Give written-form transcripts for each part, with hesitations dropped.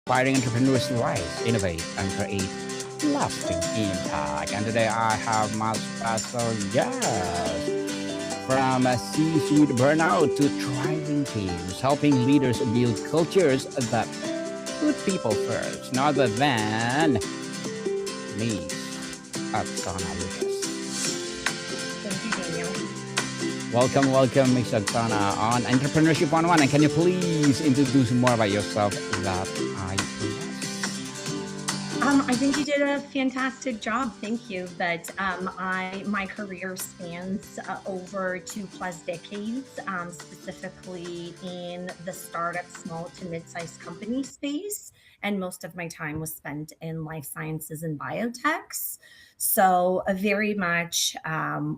inspiring entrepreneurs to rise, innovate, and create lasting impact. And today I have my special guest from a C-suite burnout to thriving teams, helping leaders build cultures that put people first, none other than Miss Oksana Lukash. Thank you, Daniel. Welcome, Miss Oksana on Entrepreneurship 101. And can you please introduce more about yourself that I must? I think you did a fantastic job. Thank you. But my career spans over 2+ decades, specifically in the startup, small to mid-sized company space, and most of my time was spent in life sciences and biotechs. So, very much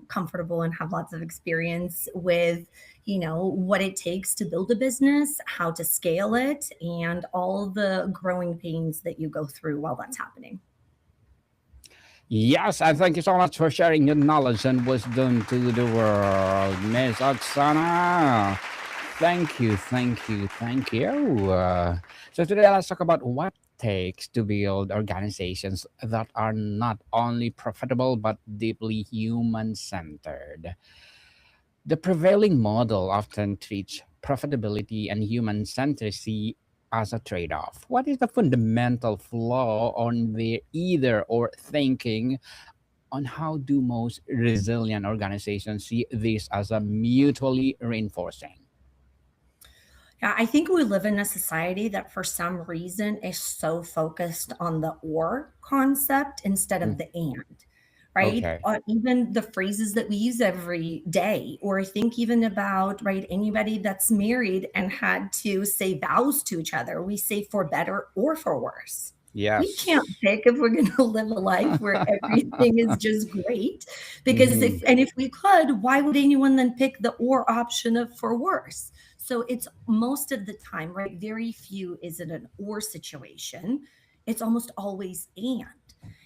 comfortable and have lots of experience with what it takes to build a business, how to scale it, and all the growing pains that you go through while that's happening. Yes, and thank you so much for sharing your knowledge and wisdom to the world, Miss Oksana. Thank you. So today let's talk about what takes to build organizations that are not only profitable but deeply human-centered. The prevailing model often treats profitability and human centricity as a trade off. What is the fundamental flaw on the either or thinking on how do most resilient organizations see this as a mutually reinforcing? Yeah, I think we live in a society that for some reason is so focused on the or concept instead of Mm, the and, right? okay. Even the phrases that we use every day, or think even about, right, anybody that's married and had to say vows to each other, we say for better or for worse. We can't Yes. pick if we're going to live a life where everything is just great. Because Mhm. if we could, why would anyone then pick the or option of for worse? So it's most of the time, right? Very few is it an or situation. It's almost always and.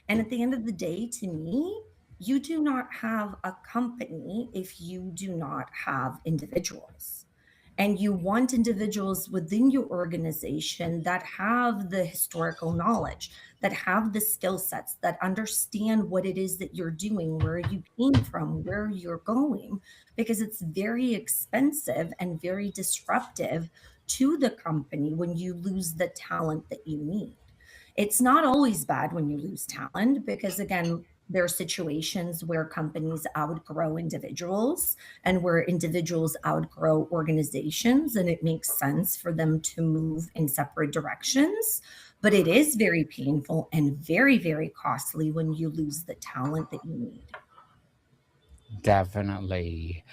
And at the end of the day, to me, you do not have a company if you do not have individuals. And you want individuals within your organization that have the historical knowledge, that have the skill sets, that understand what it is that you're doing, where you came from, where you're going, because it's very expensive and very disruptive to the company when you lose the talent that you need. It's not always bad when you lose talent because, again, there are situations where companies outgrow individuals and where individuals outgrow organizations, and it makes sense for them to move in separate directions. But it is very painful and very, very costly when you lose the talent that you need. Definitely.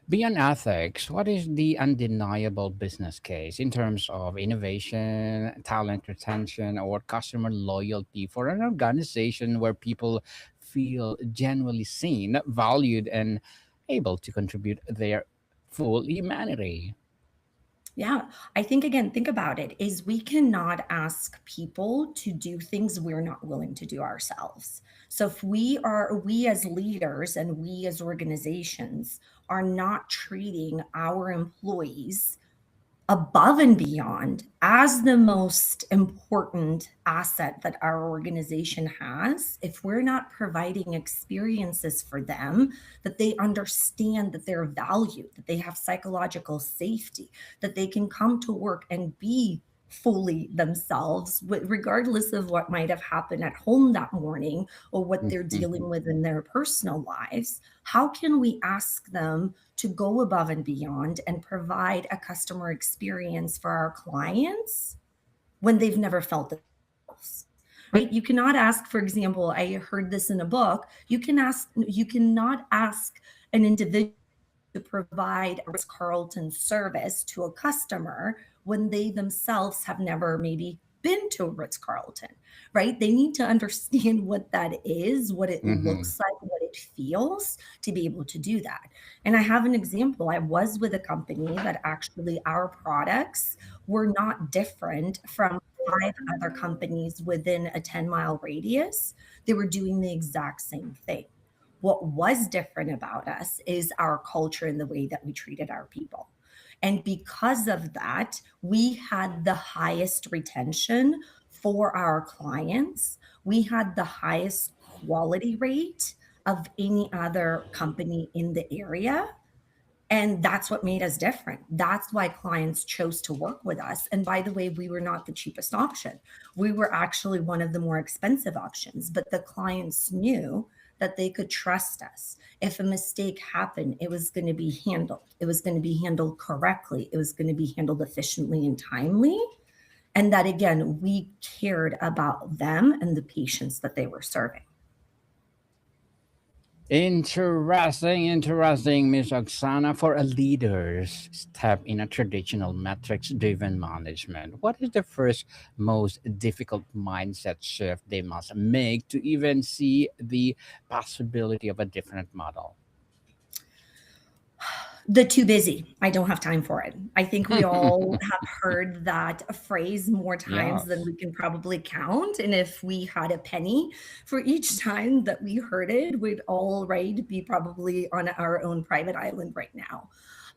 Beyond ethics, what is the undeniable business case in terms of innovation, talent retention, or customer loyalty for an organization where people feel genuinely seen, valued, and able to contribute their full humanity? Yeah, I think again, think about it is we cannot ask people to do things we're not willing to do ourselves. So if we as leaders and we as organizations are not treating our employees above and beyond as the most important asset that our organization has, if we're not providing experiences for them that they understand that they're valued, that they have psychological safety, that they can come to work and be fully themselves regardless of what might have happened at home that morning or what they're dealing Mhm. with in their personal lives, how can we ask them to go above and beyond and provide a customer experience for our clients when they've never felt it themselves? Right? You cannot ask, for example, I heard this in a book, you cannot ask an individual to provide a Ritz Carlton service to a customer when they themselves have never maybe been to a Ritz Carlton, right? They need to understand what that is, what it Mhm. looks like, what it feels to be able to do that. And I have an example. I was with a company that actually our products were not different from five other companies within a 10-mile radius. They were doing the exact same thing. What was different about us is our culture and the way that we treated our people. And because of that, we had the highest retention for our clients. We had the highest quality rate of any other company in the area. And that's what made us different. That's why clients chose to work with us. And by the way, we were not the cheapest option. We were actually one of the more expensive options, but the clients knew that they could trust us. If a mistake happened, it was going to be handled. It was going to be handled correctly. It was going to be handled efficiently and timely. And that again, we cared about them and the patients that they were serving. Interesting, Miss Oksana. For a leaders step in a traditional metrics-driven management, what is the first most difficult mindset shift they must make to even see the possibility of a different model? The too busy. I don't have time for it. I think we all have heard that phrase more times than Yes. we can probably count. And if we had a penny for each time that we heard it, we'd all, right, be probably on our own private island right now.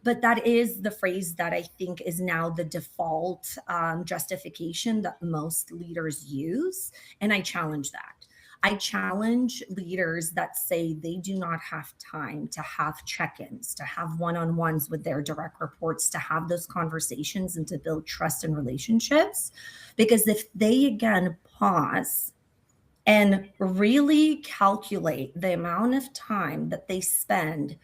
But that is the phrase that I think is now the default justification that most leaders use. And I challenge that. I challenge leaders that say they do not have time to have check ins, to have one on ones with their direct reports, to have those conversations and to build trust and relationships. Because if they again pause and really calculate the amount of time that they spend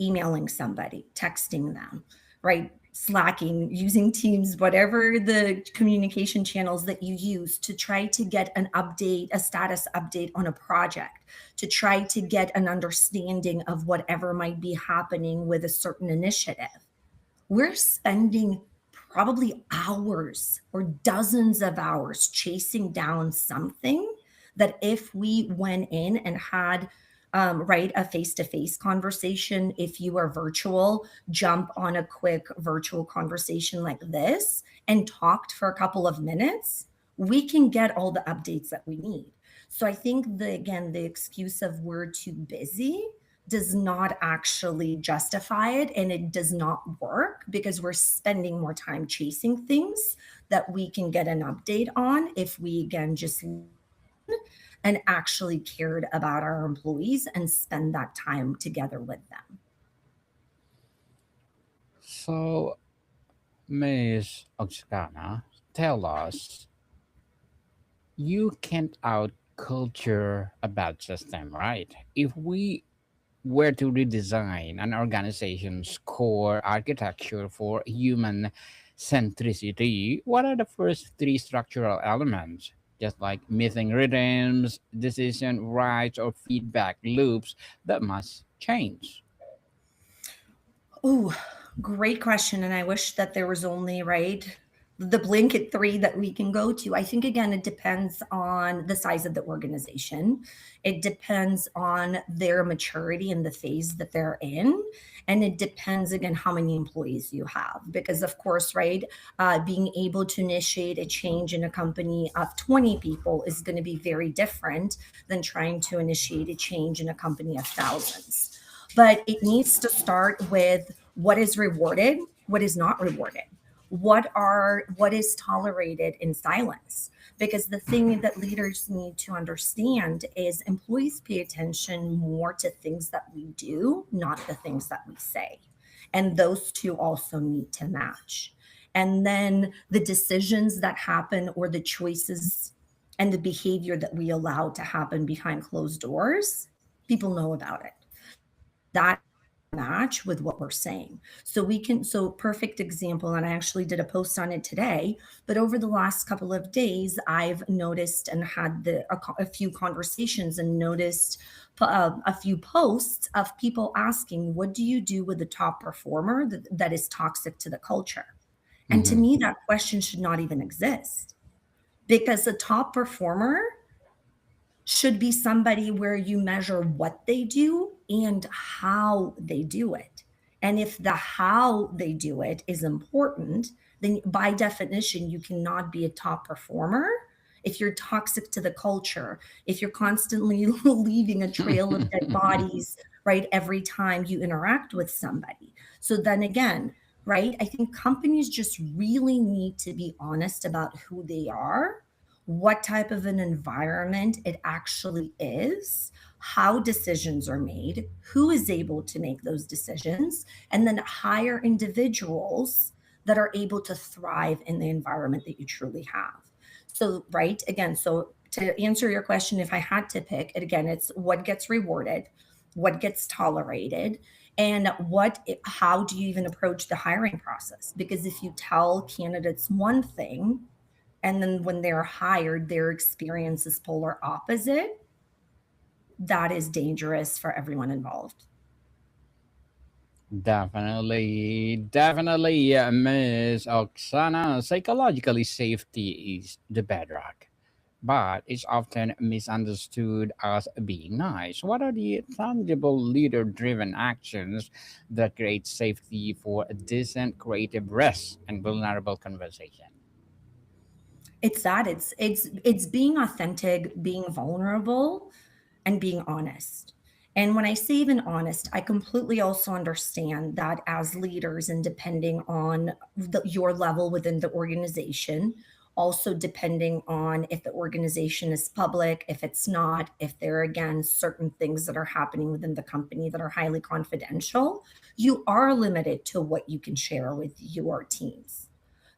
emailing somebody, texting them, right? Slacking, using Teams, whatever the communication channels that you use to try to get an update, a status update on a project, to try to get an understanding of whatever might be happening with a certain initiative. We're spending probably hours or dozens of hours chasing down something that if we went in and had right a face-to-face conversation, if you are virtual, jump on a quick virtual conversation like this and talked for a couple of minutes, we can get all the updates that we need. So I think the again the excuse of we're too busy does not actually justify it, and it does not work because we're spending more time chasing things that we can get an update on if we again just and actually cared about our employees and spend that time together with them. So, Miss Oksana, tell us, you can't out culture a bad system, right? If we were to redesign an organization's core architecture for human centricity, what are the first three structural elements? Just like meeting rhythms, decision rights, or feedback loops that must change. Oh, great question. And I wish that there was only, right, the blanket three that we can go to. I think, again, it depends on the size of the organization. It depends on their maturity and the phase that they're in. And it depends, again, how many employees you have. Because, of course, right, being able to initiate a change in a company of 20 people is going to be very different than trying to initiate a change in a company of thousands. But it needs to start with what is rewarded, what is not rewarded, what is tolerated in silence. Because the thing that leaders need to understand is employees pay attention more to things that we do, not the things that we say. And those two also need to match. And then the decisions that happen or the choices and the behavior that we allow to happen behind closed doors, people know about it. So that has to match with what we're saying. So we can, so perfect example, and I actually did a post on it today, but over the last couple of days, I've noticed and had a few conversations and noticed a few posts of people asking, what do you do with the top performer that is toxic to the culture? And to Mm-hmm. me, that question should not even exist because a top performer should be somebody where you measure what they do and how they do it. And if the how they do it is important, then by definition, you cannot be a top performer. If you're toxic to the culture, if you're constantly leaving a trail of dead bodies, right, every time you interact with somebody. So then again, right? I think companies just really need to be honest about who they are, what type of an environment it actually is, how decisions are made, who is able to make those decisions, and then hire individuals that are able to thrive in the environment that you truly have. So, right, again, so to answer your question, if I had to pick it again, it's what gets rewarded, what gets tolerated, and how do you even approach the hiring process? Because if you tell candidates one thing and then when they're hired their experience is polar opposite, that is dangerous for everyone involved. Definitely, Miss Oksana. Psychologically, safety is the bedrock, but it's often misunderstood as being nice. What are the tangible leader driven actions that create safety for a decent, creative rest and vulnerable conversation? It's that it's being authentic, being vulnerable, and being honest. And when I say even honest, I completely also understand that as leaders, and depending on your level within the organization, also depending on if the organization is public, if it's not, if there are again certain things that are happening within the company that are highly confidential, you are limited to what you can share with your teams.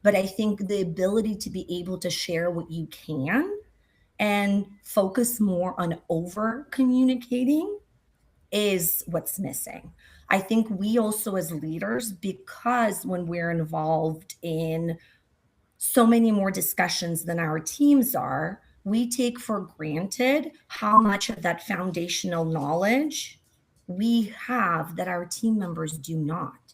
But I think the ability to be able to share what you can and focus more on over communicating is what's missing. I think we also, as leaders, because when we're involved in so many more discussions than our teams are, we take for granted how much of that foundational knowledge we have that our team members do not.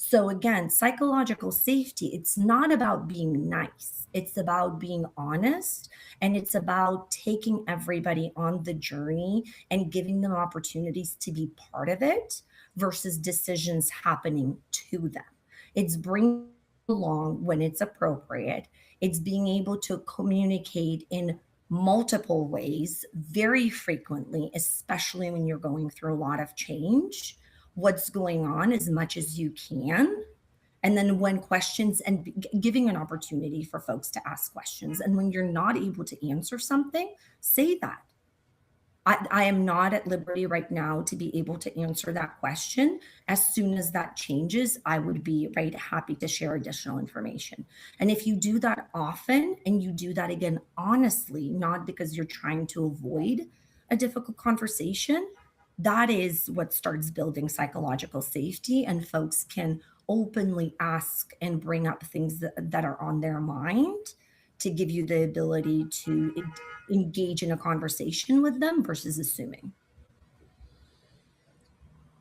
So, again, psychological safety, it's not about being nice, it's about being honest, and it's about taking everybody on the journey and giving them opportunities to be part of it versus decisions happening to them. It's bringing them along when it's appropriate. It's being able to communicate in multiple ways very frequently, especially when you're going through a lot of change, what's going on as much as you can. And then when questions and giving an opportunity for folks to ask questions. And when you're not able to answer something, say that. I am not at liberty right now to be able to answer that question. As soon as that changes, I would be right happy to share additional information. And if you do that often and you do that again honestly, not because you're trying to avoid a difficult conversation, that is what starts building psychological safety, and folks can openly ask and bring up things that are on their mind to give you the ability to engage in a conversation with them versus assuming.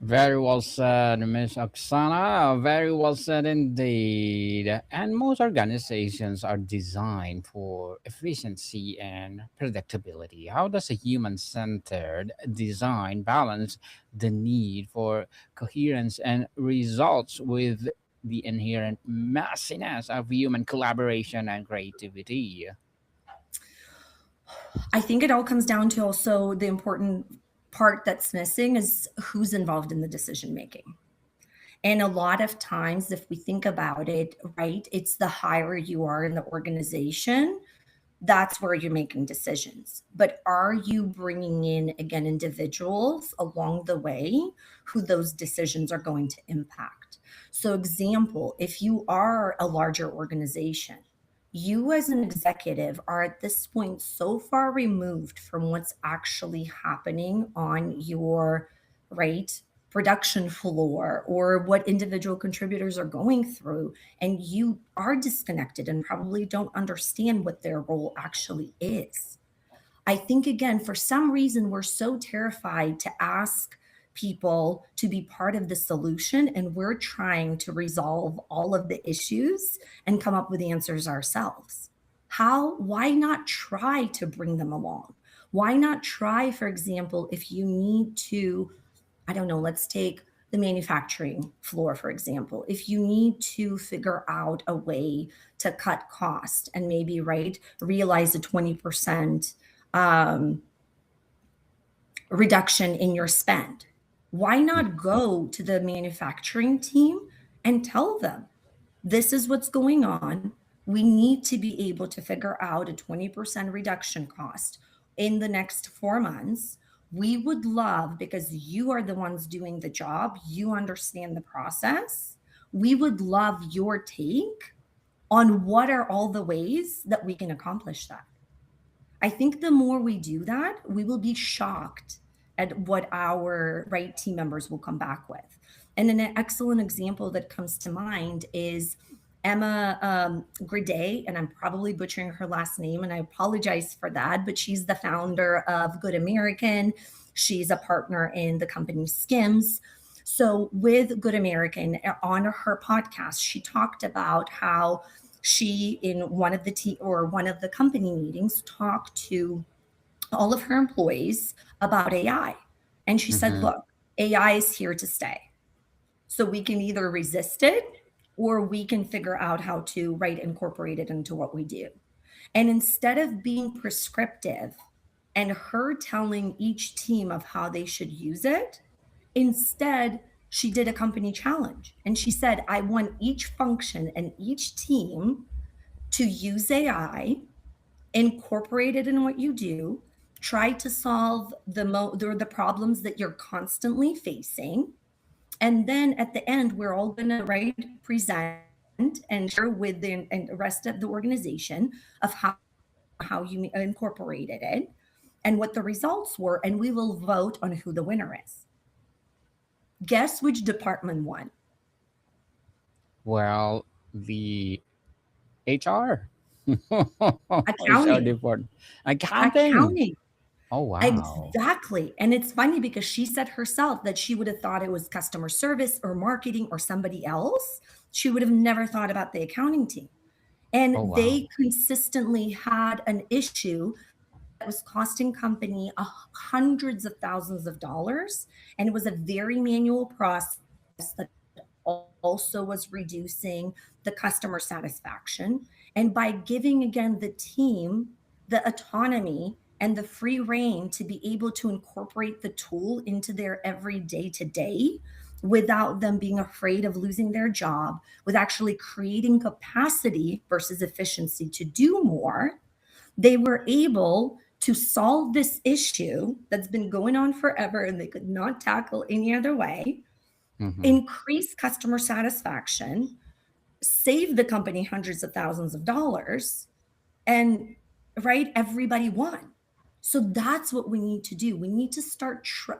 Very well said, Miss Oksana. Very well said indeed. And most organizations are designed for efficiency and predictability. How does a human centered design balance the need for coherence and results with the inherent messiness of human collaboration and creativity? I think it all comes down to also the important part that's missing is who's involved in the decision making. And a lot of times, if we think about it, right, it's the higher you are in the organization, that's where you're making decisions. But are you bringing in, again, individuals along the way who those decisions are going to impact? So, example, if you are a larger organization, you as an executive are at this point so far removed from what's actually happening on your right production floor or what individual contributors are going through, and you are disconnected and probably don't understand what their role actually is. I think, again, for some reason, we're so terrified to ask people to be part of the solution, and we're trying to resolve all of the issues and come up with answers ourselves. Why not try to bring them along? Why not try, for example, if you need to, I don't know, let's take the manufacturing floor, for example. If you need to figure out a way to cut cost and maybe, right, realize a 20% um, reduction in your spend, why not go to the manufacturing team and tell them? This is what's going on. We need to be able to figure out a 20% reduction cost in the next 4 months. We would love, because you are the ones doing the job, you understand the process. We would love your take on what are all the ways that we can accomplish that. I think the more we do that, we will be shocked at what our right team members will come back with. And an excellent example that comes to mind is Emma Grade, and I'm probably butchering her last name, and I apologize for that, but she's the founder of Good American. She's a partner in the company Skims. So, with Good American, on her podcast, she talked about how she, in one of the company meetings, talked to all of her employees about AI. And she said, Mm-hmm. look, AI is here to stay. So we can either resist it or we can figure out how to incorporate it into what we do. And instead of being prescriptive and her telling each team of how they should use it, instead she did a company challenge. And she said, I want each function and each team to use AI, incorporate it in what you do, try to solve the problems that you're constantly facing, and then at the end we're all going to present and share with the rest of the organization of how you incorporated it and what the results were, and we will vote on who the winner is. Guess which department won? Well, the HR. HR Accounting. department. Accounting. Accounting. Oh, wow. Exactly. And it's funny because she said herself that she would have thought it was customer service or marketing or somebody else. She would have never thought about the accounting team. And Oh, wow. they consistently had an issue that was costing company hundreds of thousands of dollars. And it was a very manual process that also was reducing the customer satisfaction. And by giving again the team the autonomy and the free reign to be able to incorporate the tool into their every day to day without them being afraid of losing their job, with actually creating capacity versus efficiency to do more, they were able to solve this issue that's been going on forever and they could not tackle any other way, Mm-hmm. increase customer satisfaction, save the company hundreds of thousands of dollars, and everybody won. So that's what we need to do. We need to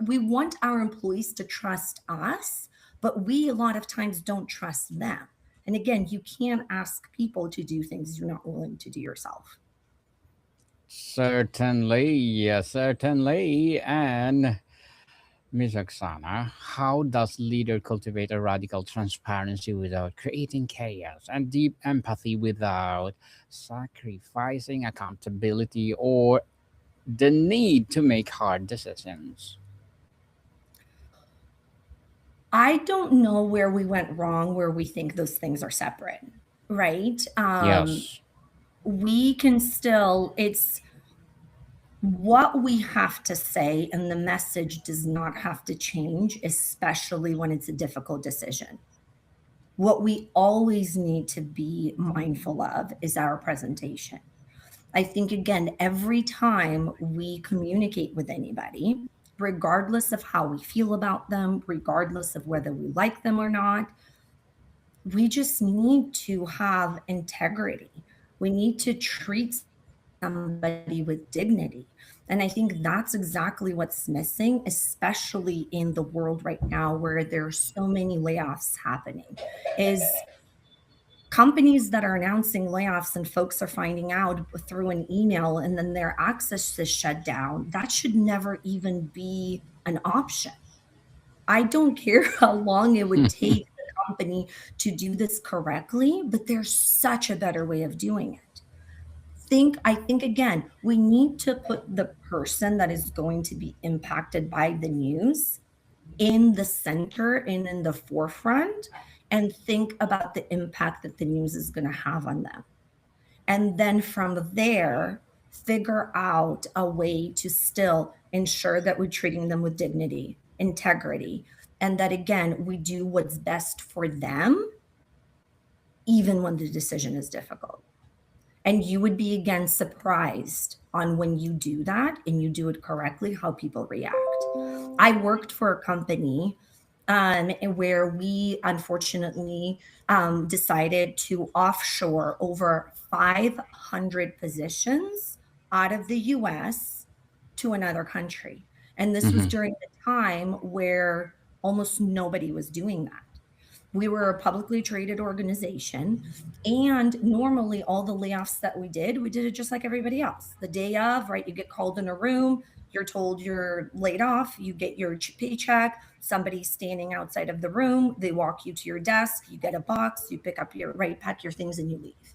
we want our employees to trust us, but we a lot of times don't trust them. And again, you can't ask people to do things you're not willing to do yourself. Certainly. Yes, certainly. And Ms. Oksana, how does leader cultivate a radical transparency without creating chaos and deep empathy without sacrificing accountability or the need to make hard decisions? I don't know where we went wrong, where we think those things are separate, right? Yes. We can still, it's what we have to say, and the message does not have to change, especially when it's a difficult decision. What we always need to be mindful of is our presentation. I think, again, every time we communicate with anybody, regardless of how we feel about them, regardless of whether we like them or not, we just need to have integrity. We need to treat somebody with dignity. And I think that's exactly what's missing, especially in the world right now where there's so many layoffs happening. Is companies that are announcing layoffs and folks are finding out through an email and then their access is shut down, that should never even be an option. I don't care how long it would take the company to do this correctly, but there's such a better way of doing it. I think again, we need to put the person that is going to be impacted by the news in the center and in the forefront, and think about the impact that the news is going to have on them. And then from there, figure out a way to still ensure that we're treating them with dignity, integrity, and that again, we do what's best for them, even when the decision is difficult. And you would be again surprised on when you do that and you do it correctly, how people react. I worked for a company where we unfortunately decided to offshore over 500 positions out of the US to another country. And this was Mm-hmm. during the time where almost nobody was doing that. We were a publicly traded organization, and normally all the layoffs that we did it just like everybody else. The day of, right, you get called in a room, you're told you're laid off, you get your paycheck, somebody's standing outside of the room, they walk you to your desk, you get a box, you pick up your right, pack your things, and you leave.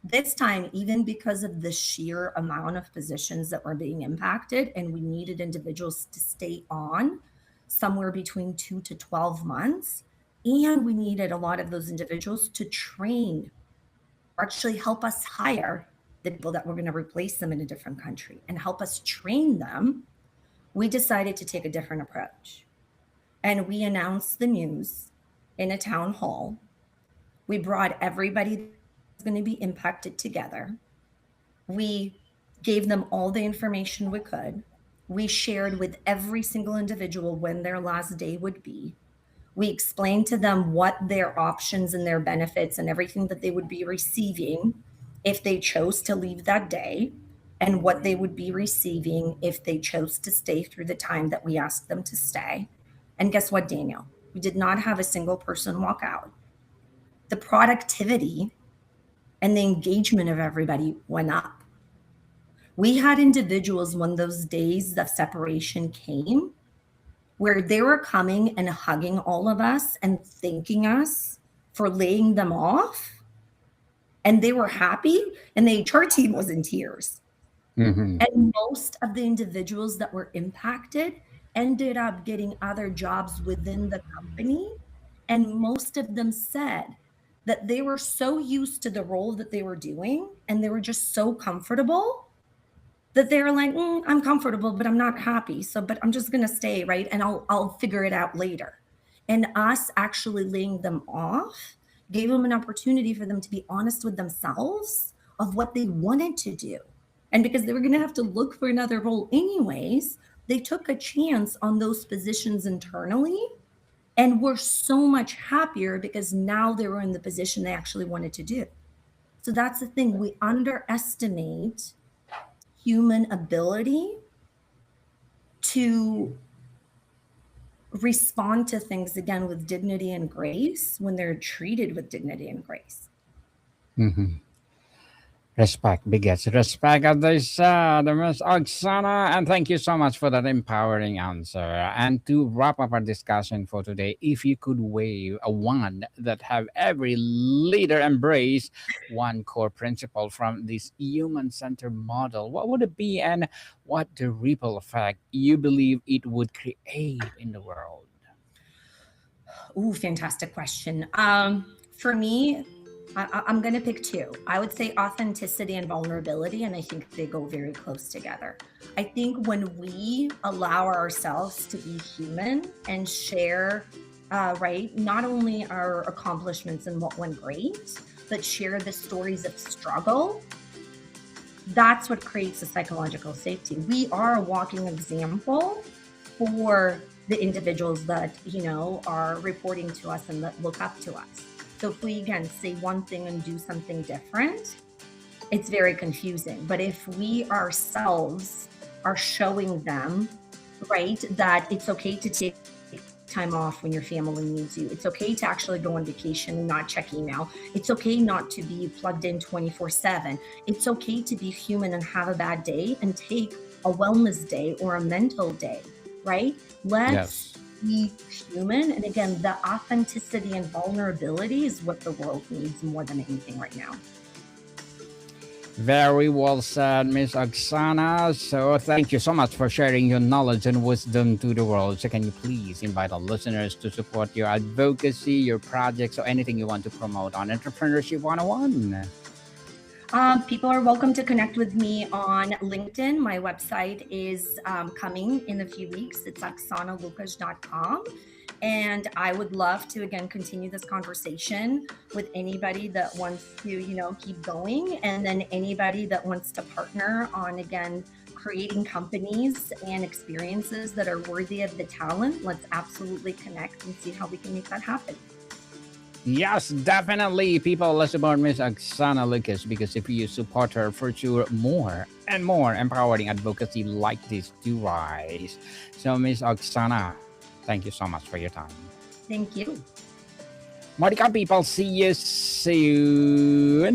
This time, even because of the sheer amount of positions that were being impacted, and we needed individuals to stay on somewhere between 2 to 12 months, and we needed a lot of those individuals to train or actually help us hire the people that were going to replace them in a different country and help us train them, we decided to take a different approach. And we announced the news in a town hall. We brought everybody that was going to be impacted together. We gave them all the information we could. We shared with every single individual when their last day would be. We explained to them what their options and their benefits and everything that they would be receiving if they chose to leave that day, and what they would be receiving if they chose to stay through the time that we asked them to stay. And guess what, Daniel? We did not have a single person walk out. The productivity and the engagement of everybody went up. We had individuals when those days of separation came where they were coming and hugging all of us and thanking us for laying them off. And they were happy, and the HR team was in tears. Mm-hmm. And most of the individuals that were impacted ended up getting other jobs within the company. And most of them said that they were so used to the role that they were doing and they were just so comfortable that they were like, I'm comfortable, but I'm not happy. So, but I'm just going to stay, right? And I'll figure it out later. And us actually laying them off gave them an opportunity for them to be honest with themselves of what they wanted to do. And because they were going to have to look for another role anyways, they took a chance on those positions internally and were so much happier because now they were in the position they actually wanted to do. So that's the thing. We underestimate human ability to respond to things again with dignity and grace when they're treated with dignity and grace. Mm-hmm. Respect begets respect, as they said, Miss Oksana. And thank you so much for that empowering answer. And to wrap up our discussion for today, if you could wave a wand that have every leader embrace one core principle from this human-centered model, what would it be, and what the ripple effect you believe it would create in the world? Ooh, fantastic question. For me, I'm going to pick two. I would say authenticity and vulnerability, and I think they go very close together. I think when we allow ourselves to be human and share, right, not only our accomplishments and what went great, but share the stories of struggle, that's what creates a psychological safety. We are a walking example for the individuals that, are reporting to us and that look up to us. So if we again say one thing and do something different, it's very confusing. But if we ourselves are showing them, right, that it's okay to take time off when your family needs you. It's okay to actually go on vacation and not check email. It's okay not to be plugged in 24/7. It's okay to be human and have a bad day and take a wellness day or a mental day, right? Let's Yes. be human. And again, the authenticity and vulnerability is what the world needs more than anything right now. Very well said, Miss Oksana. So thank you so much for sharing your knowledge and wisdom to the world. So can you please invite our listeners to support your advocacy, your projects, or anything you want to promote on Entrepreneurship 101? People are welcome to connect with me on LinkedIn. My website is coming in a few weeks. It's oksanalukash.com. And I would love to, again, continue this conversation with anybody that wants to, keep going. And then anybody that wants to partner on, again, creating companies and experiences that are worthy of the talent. Let's absolutely connect and see how we can make that happen. Yes, definitely. People, let's support Miss Oksana Lukash because if you support her for sure, more and more empowering advocacy like this to rise. So, Miss Oksana, thank you so much for your time. Thank you. Mordika people, see you soon.